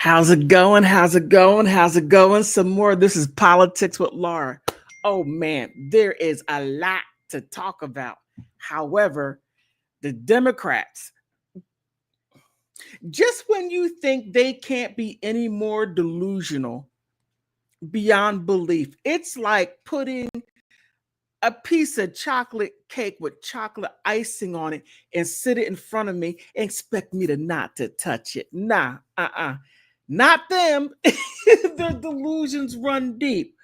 How's it going? How's it going? How's it going? Some more. This is Politics with Laura. Oh man, there is a lot to talk about. However, the Democrats, just when you think they can't be any more delusional beyond belief, it's like putting a piece of chocolate cake with chocolate icing on it and sit it in front of me and expect me to not to touch it. Nah, not them. Their delusions run deep.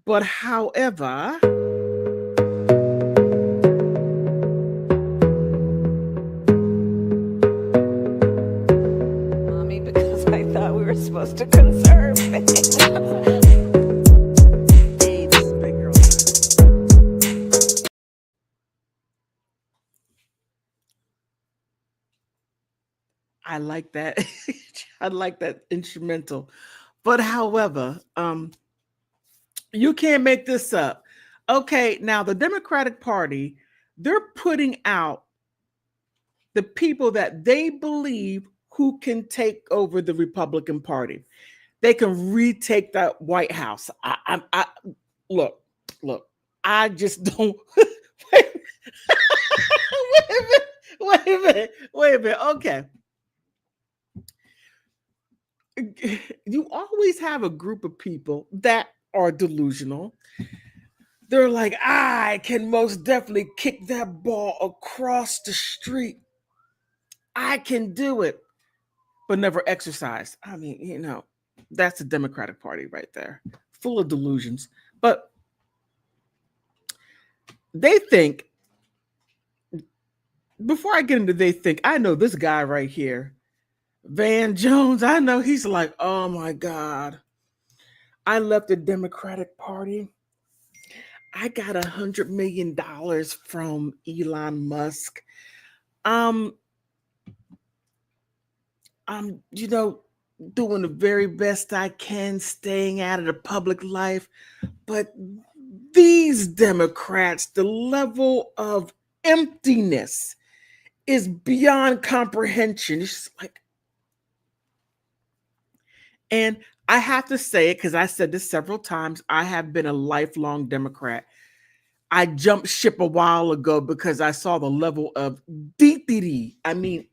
But however, Mommy, because I thought we were supposed to conserve it. hey, this is big girl. I like that. I like that instrumental. But however, you can't make this up. Okay, now the Democratic Party, they're putting out the people that they believe who can take over the Republican Party. They can retake that White House. I look, look. I just don't. wait, wait a minute. Wait a minute. Wait a minute. Okay. You always have a group of people that are delusional. They're like, I can most definitely kick that ball across the street. I can do it, but never exercise. I mean, that's the Democratic Party right there, full of delusions. But they think, before I get into they think, I know this guy right here, Van Jones. I know he's like, oh my God, I left the Democratic Party. I got $100 million from Elon Musk. Um, I'm, doing the very best I can, staying out of the public life. But these Democrats, the level of emptiness is beyond comprehension. It's just like, and I have to say it because I said this several times. I have been a lifelong Democrat. I jumped ship a while ago because I saw the level of DTD. I mean,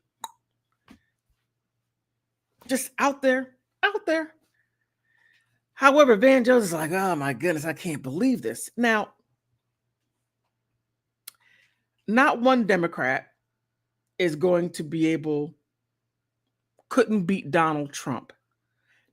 just out there, out there. However, Van Jones is like, oh my goodness, I can't believe this. Now, not one Democrat is going to be couldn't beat Donald Trump.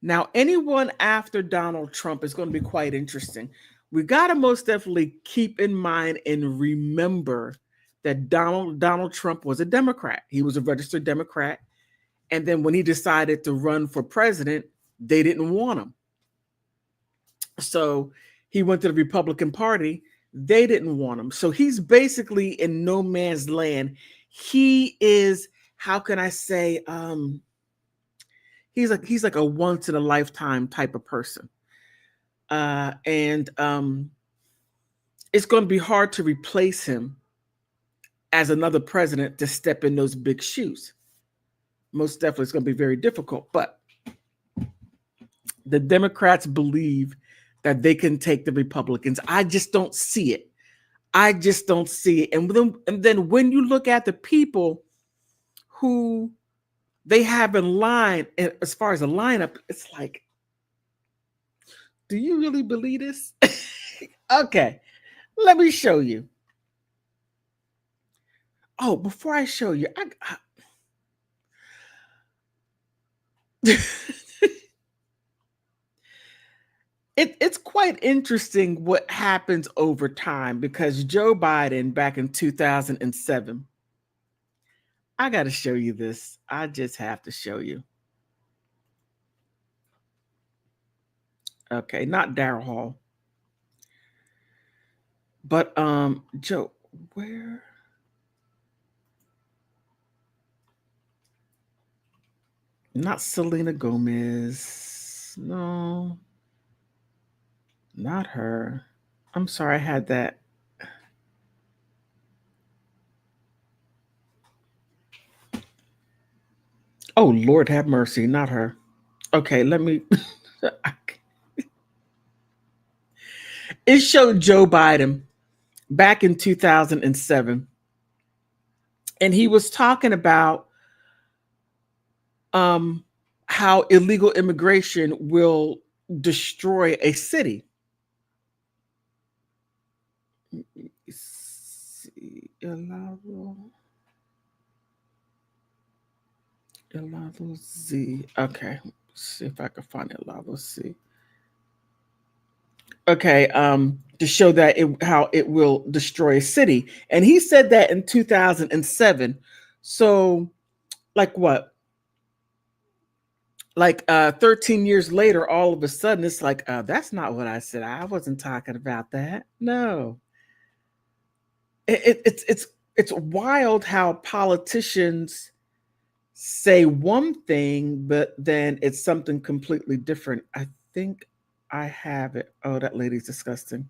Now, anyone after Donald Trump is going to be quite interesting. We got to most definitely keep in mind and remember that Donald Trump was a Democrat. He was a registered Democrat. And then when he decided to run for president, they didn't want him. So he went to the Republican Party. They didn't want him. So he's basically in no man's land. He is, how can I say, he's like a once in a lifetime type of person. And it's going to be hard to replace him as another president to step in those big shoes. Most definitely it's going to be very difficult. But the Democrats believe that they can take the Republicans. I just don't see it. I just don't see it. And then when you look at the people who they have in line, as far as a lineup, it's like, do you really believe this? Okay, let me show you. Oh, before I show you, it's quite interesting what happens over time because Joe Biden back in 2007, I got to show you this. I just have to show you. Okay, not Daryl Hall. But Joe, where? Not Selena Gomez. No. Not her. I'm sorry, I had that. Oh, Lord have mercy, not her. Okay, let me. It showed Joe Biden back in 2007, and he was talking about um, how illegal immigration will destroy a city. See, Ilavo Z. Okay, let's see if I can find Ilavo Z. Okay, to show that how it will destroy a city, and he said that in 2007. So, like what? Like 13 years later, all of a sudden, it's like that's not what I said. I wasn't talking about that. No, it's wild how politicians say one thing, but then it's something completely different. I think I have it. Oh, that lady's disgusting.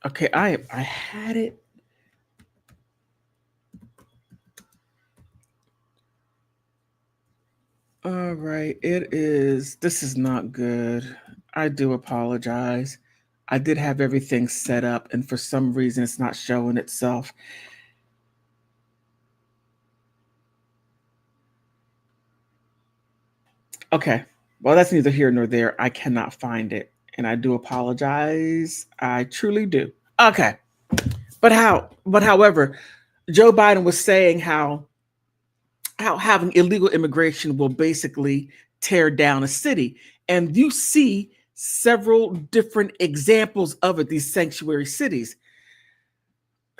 Okay, I had it. All right, it is. This is not good. I do apologize. I did have everything set up, and for some reason, it's not showing itself. Okay, well, that's neither here nor there. I cannot find it, and I do apologize. I truly do. Okay, but how? But however, Joe Biden was saying how having illegal immigration will basically tear down a city. And you see several different examples of it, these sanctuary cities.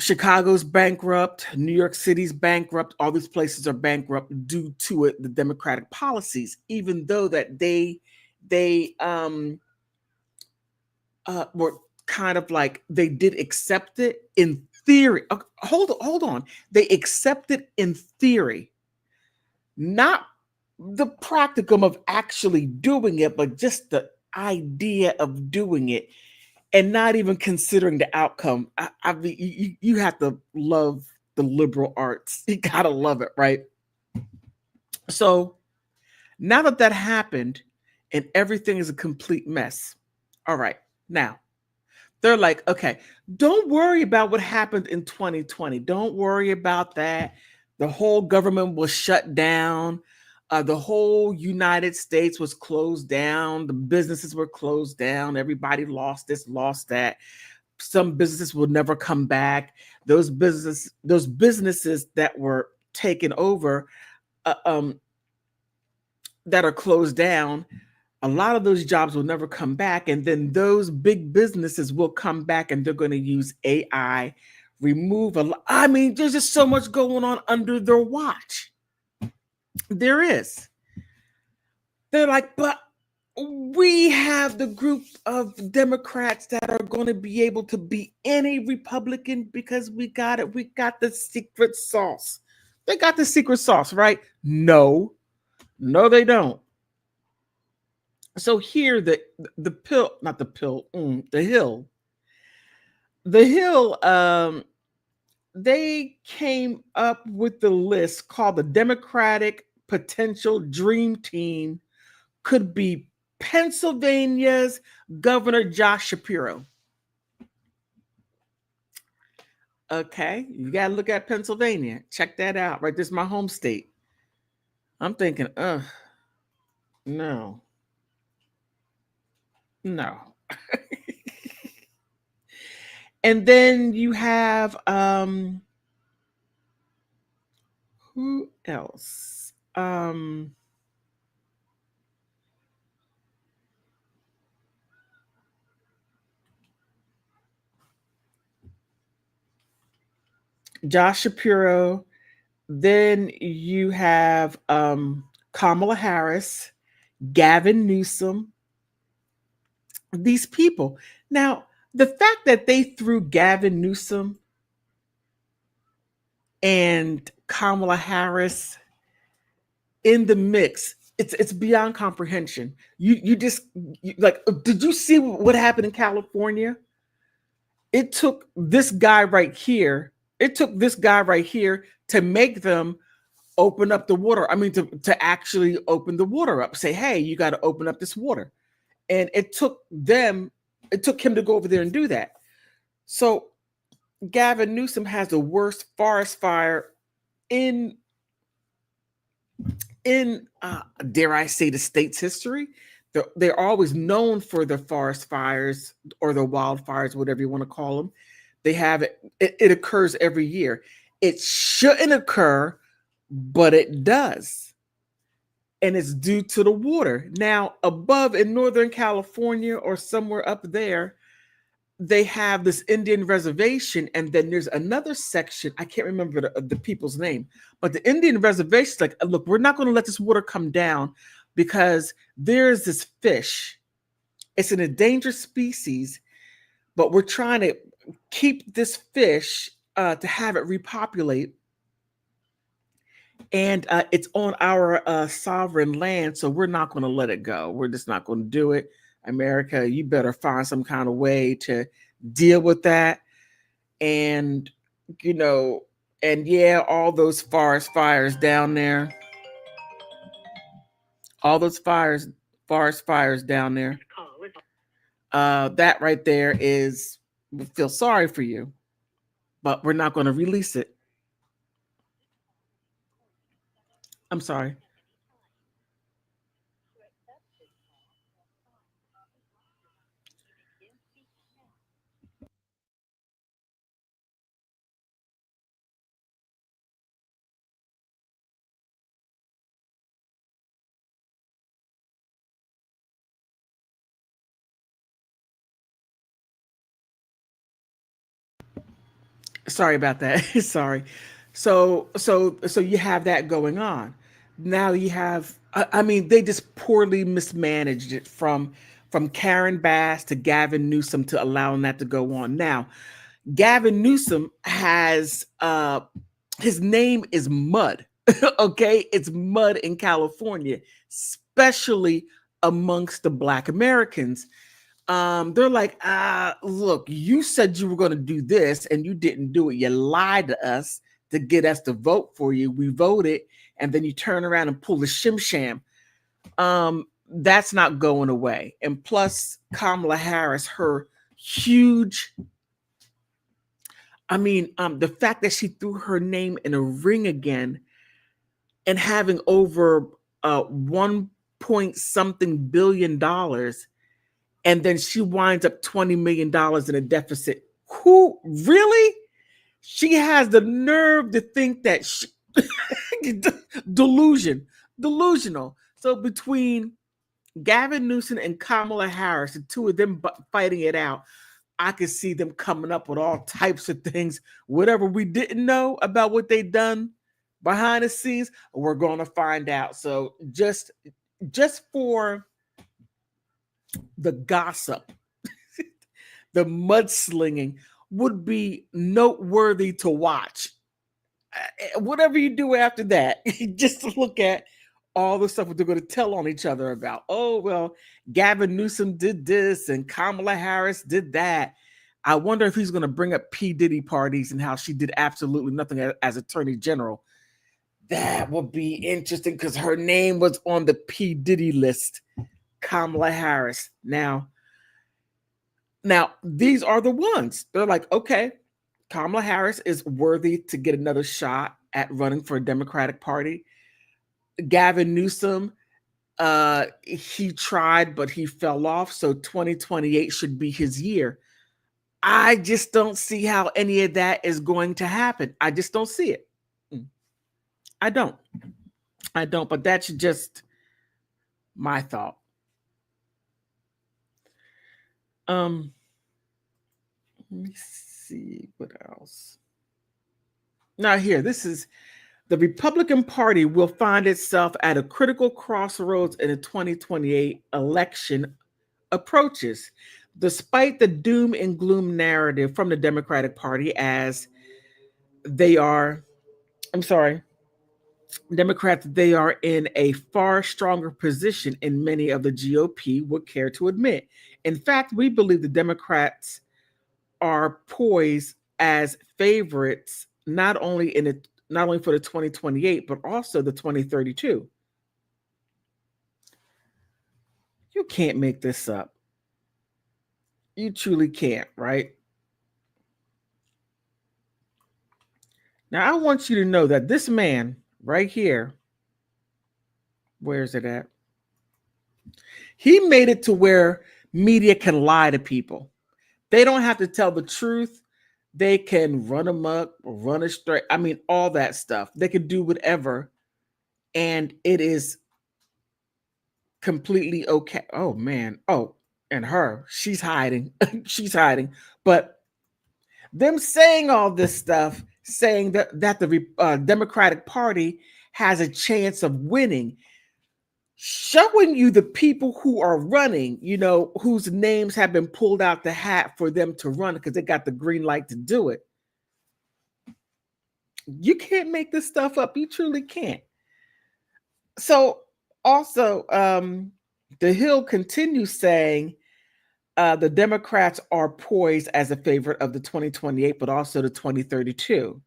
Chicago's bankrupt, New York City's bankrupt, all these places are bankrupt due to it, the democratic policies, even though that they were kind of like they did accept it in theory. Hold on. They accept it in theory, not the practicum of actually doing it, but just the idea of doing it and not even considering the outcome. I mean, you have to love the liberal arts. You gotta love it, right? So now that that happened and everything is a complete mess, all right, now they're like, okay, don't worry about what happened in 2020. Don't worry about that. The whole government was shut down. The whole United States was closed down. The businesses were closed down. Everybody lost this, lost that. Some businesses will never come back. Those businesses that were taken over, uh, um, that are closed down, a lot of those jobs will never come back. And then those big businesses will come back and they're going to use AI, remove a lot. I mean, there's just so much going on under their watch. There is. They're like, but we have the group of Democrats that are going to be able to beat any Republican because we got it. We got the secret sauce. They got the secret sauce, right? No, they don't. So here, the pill, not the pill, the hill, they came up with the list called the Democratic Potential Dream Team. Could be Pennsylvania's Governor Josh Shapiro. Okay, you got to look at Pennsylvania. Check that out. Right, this is my home state. I'm thinking, no. And then you have who else? Josh Shapiro. Then you have Kamala Harris, Gavin Newsom. These people. Now, the fact that they threw Gavin Newsom and Kamala Harris in the mix, it's beyond comprehension. You just like, did you see what happened in California? It took this guy right here. It took this guy right here to make them open up the water. I mean, to actually open the water up. Say, hey, you got to open up this water. And it took him to go over there and do that. So Gavin Newsom has the worst forest fire in dare I say, the state's history. They're always known for the forest fires or the wildfires, whatever you want to call them. They have it occurs every year. It shouldn't occur, but it does. And it's due to the water. Now, above in Northern California or somewhere up there, they have this Indian reservation, and then there's another section. I can't remember the people's name, but the Indian reservation is like, look, we're not going to let this water come down because there's this fish. It's an endangered species, but we're trying to keep this fish to have it repopulate. And it's on our sovereign land, so we're not going to let it go. We're just not going to do it. America, you better find some kind of way to deal with that. And, and yeah, all those forest fires down there, all those forest fires down there, that right there is, we feel sorry for you, but we're not going to release it. I'm sorry. Sorry about that. Sorry. So you have that going on. Now you have, I mean, they just poorly mismanaged it from Karen Bass to Gavin Newsom to allowing that to go on. Now, Gavin Newsom has his name is mud. Okay, it's mud in California, especially amongst the Black Americans. They're like, look, you said you were going to do this and you didn't do it. You lied to us to get us to vote for you. We voted, and then you turn around and pull the shim sham. That's not going away. And plus, Kamala Harris, her huge, the fact that she threw her name in a ring again and having over 1 point something billion dollars, and then she winds up $20 million in a deficit. Who really? She has the nerve to think that delusional. So between Gavin Newsom and Kamala Harris, the two of them fighting it out, I could see them coming up with all types of things. Whatever we didn't know about what they've done behind the scenes, we're going to find out. So just for the gossip, the mudslinging would be noteworthy to watch. Whatever you do after that, just look at all the stuff that they're going to tell on each other about. Oh, well, Gavin Newsom did this and Kamala Harris did that. I wonder if he's going to bring up P. Diddy parties and how she did absolutely nothing as Attorney General. That would be interesting because her name was on the P. Diddy list, Kamala Harris. Now, these are the ones. They're like, okay, Kamala Harris is worthy to get another shot at running for a Democratic Party. Gavin Newsom, he tried, but he fell off. So 2028 should be his year. I just don't see how any of that is going to happen. I just don't see it. I don't. But that's just my thought. Let me see what else. Now here, this is the Republican Party will find itself at a critical crossroads in the 2028 election approaches, despite the doom and gloom narrative from the Democratic Party as they are, Democrats, they are in a far stronger position in many of the GOP would care to admit. In fact, we believe the Democrats are poised as favorites, not only in the not only for the 2028, but also the 2032. You can't make this up. You truly can't, right? Now, I want you to know that this man right here, where's it at? He made it to where media can lie to people. They don't have to tell the truth. They can run amok, run astray. I mean, all that stuff. They can do whatever, and it is completely okay. Oh man. Oh, and her, she's hiding. She's hiding. But them saying all this stuff, saying that the Democratic Party has a chance of winning, showing you the people who are running, whose names have been pulled out the hat for them to run because they got the green light to do it. You can't make this stuff up. You truly can't. So also, the Hill continues saying the Democrats are poised as a favorite of the 2028, but also the 2032.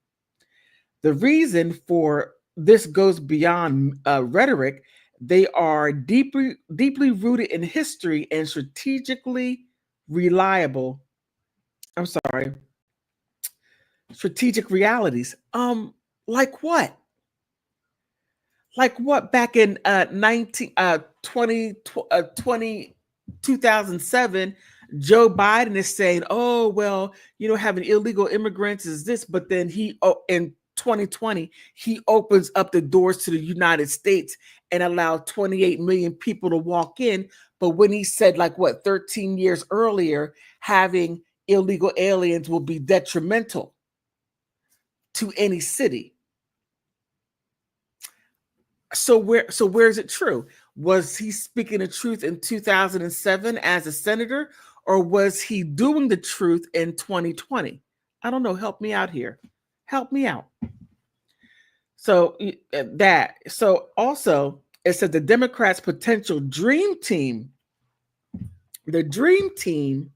The reason for this goes beyond rhetoric. They are deeply rooted in history and strategically reliable. I'm sorry, strategic realities. Like what? Like what? Back in 2007, Joe Biden is saying, oh, well, having illegal immigrants is this, but then in 2020, he opens up the doors to the United States and allowed 28 million people to walk in. But when he said, 13 years earlier, having illegal aliens will be detrimental to any city. So where is it true? Was he speaking the truth in 2007 as a senator, or was he doing the truth in 2020? I don't know. Help me out here. Help me out. So also it said the Democrats' potential dream team. The dream team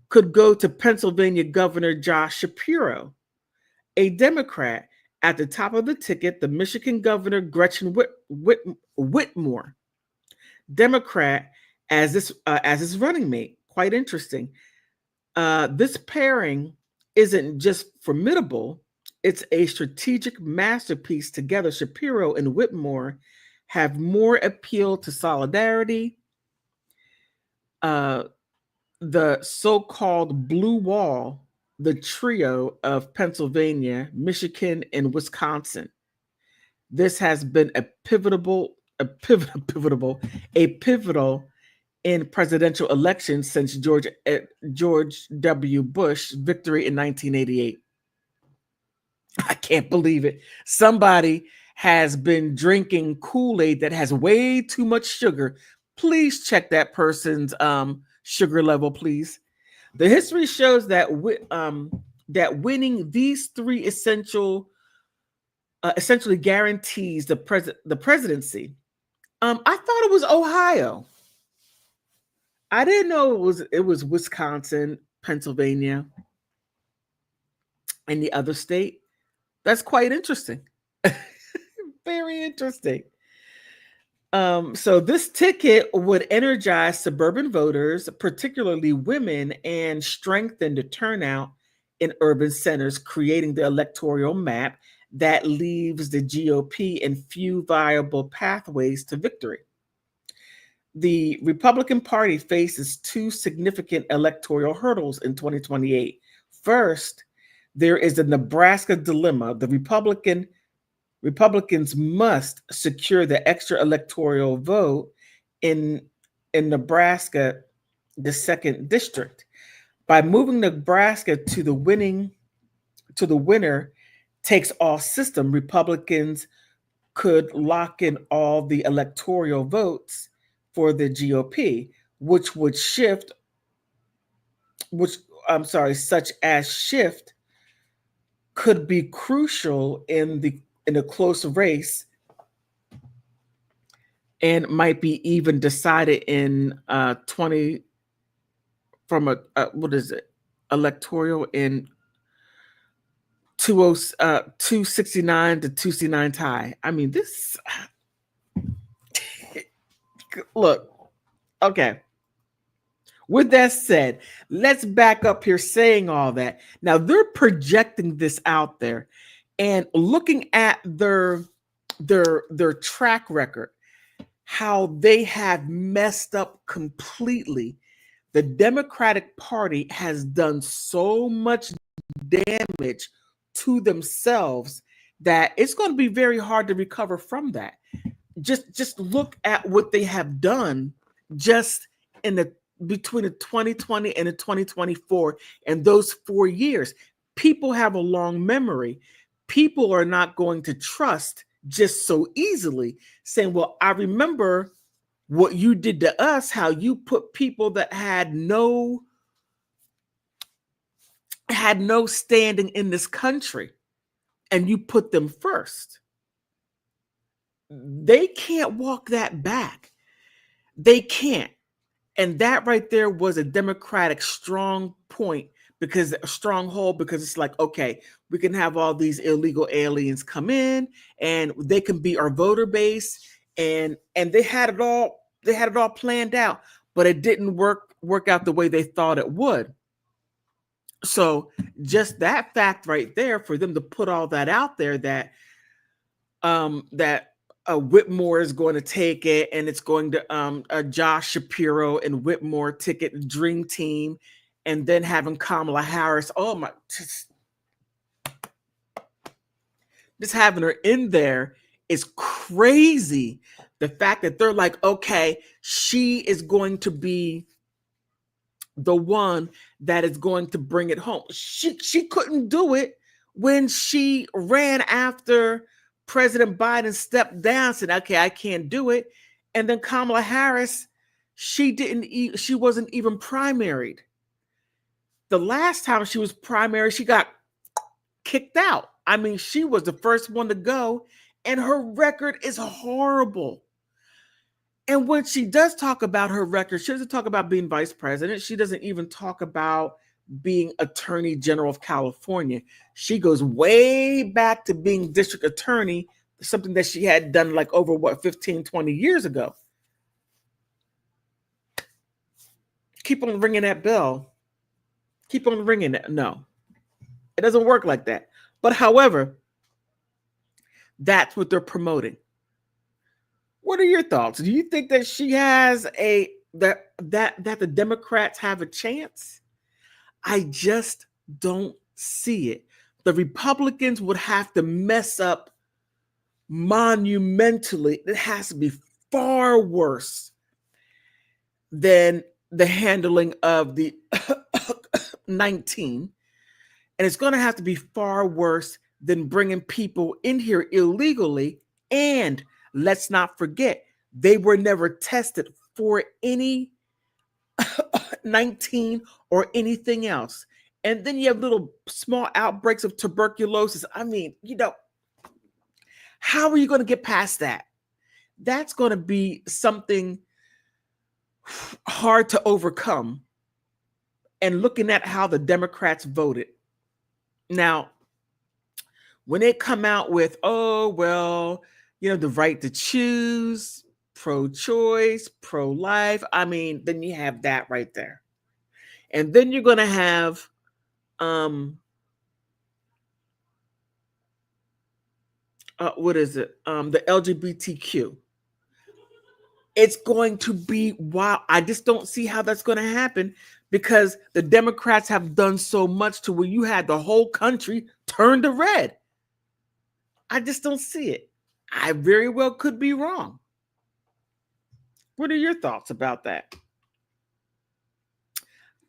could go to Pennsylvania Governor Josh Shapiro, a Democrat. At the top of the ticket, the Michigan Governor Gretchen Whitmer, Democrat, as his running mate. Quite interesting. This pairing isn't just formidable; it's a strategic masterpiece. Together, Shapiro and Whitmer have more appeal to solidarity. The so-called blue wall. The trio of Pennsylvania, Michigan, and Wisconsin. This has been a pivotal in presidential elections since George W. Bush victory in 1988. I can't believe it. Somebody has been drinking Kool-Aid that has way too much sugar. Please check that person's sugar level, please. The history shows that that winning these three essentially guarantees the presidency. I thought it was Ohio. I didn't know it was Wisconsin, Pennsylvania, and the other state. That's quite interesting. Very interesting. So this ticket would energize suburban voters, particularly women, and strengthen the turnout in urban centers, creating the electoral map that leaves the GOP in few viable pathways to victory. The Republican Party faces two significant electoral hurdles in 2028. First, there is the Nebraska dilemma. The Republicans must secure the extra electoral vote in Nebraska, the second district. By moving Nebraska to the winner takes all system, Republicans could lock in all the electoral votes for the GOP, such as shift could be crucial in a close race and might be even decided in 20 from electoral in 269 to 269 tie. I mean, this look, okay. With that said, let's back up here saying all that. Now they're projecting this out there and looking at their track record, how they have messed up completely. The Democratic Party has done so much damage to themselves that it's going to be very hard to recover from that. Just look at what they have done just in the between the 2020 and the 2024 and those 4 years. People have a long memory. People are not going to trust just so easily, saying, well, I remember what you did to us, how you put people that had no standing in this country and you put them first. They can't walk that back. They can't. And that right there was a Democratic strong point, because a stronghold, because it's like, okay, we can have all these illegal aliens come in and they can be our voter base. And they had it all planned out, but it didn't work out the way they thought it would. So just that fact right there, for them to put all that out there, that Whitmore is going to take it, and it's going to Josh Shapiro and Whitmore ticket dream team, and then having Kamala Harris. Oh my, just having her in there is crazy. The fact that they're like, okay, she is going to be the one that is going to bring it home. She couldn't do it when she ran after President Biden, stepped down, said, okay, I can't do it. And then Kamala Harris, she wasn't even primaried. The last time she was primary, she got kicked out. I mean, she was the first one to go, and her record is horrible. And when she does talk about her record, she doesn't talk about being vice president. She doesn't even talk about being Attorney General of California. She goes way back to being district attorney, something that she had done like over 15, 20 years ago. Keep on ringing that bell. Keep on ringing it. No, it doesn't work like that. But however, that's what they're promoting. What are your thoughts? Do you think that she has that the Democrats have a chance? I just don't see it. The Republicans would have to mess up monumentally. It has to be far worse than the handling of the 19. And it's going to have to be far worse than bringing people in here illegally. And let's not forget, they were never tested for any 19 or anything else. And then you have little small outbreaks of tuberculosis. I mean, how are you going to get past that? That's going to be something hard to overcome. And looking at how the Democrats voted. Now, when they come out with, oh, well, the right to choose, pro-choice, pro-life, I mean, then you have that right there. And then you're going to have what is it? The LGBTQ. It's going to be wild. I just don't see how that's going to happen, because the Democrats have done so much to where you had the whole country turn to red. I just don't see it. I very well could be wrong. What are your thoughts about that?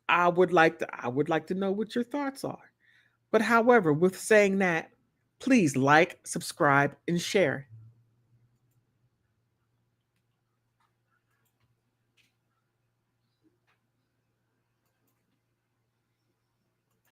I would like to know what your thoughts are. But however, with saying that, please like, subscribe, and share.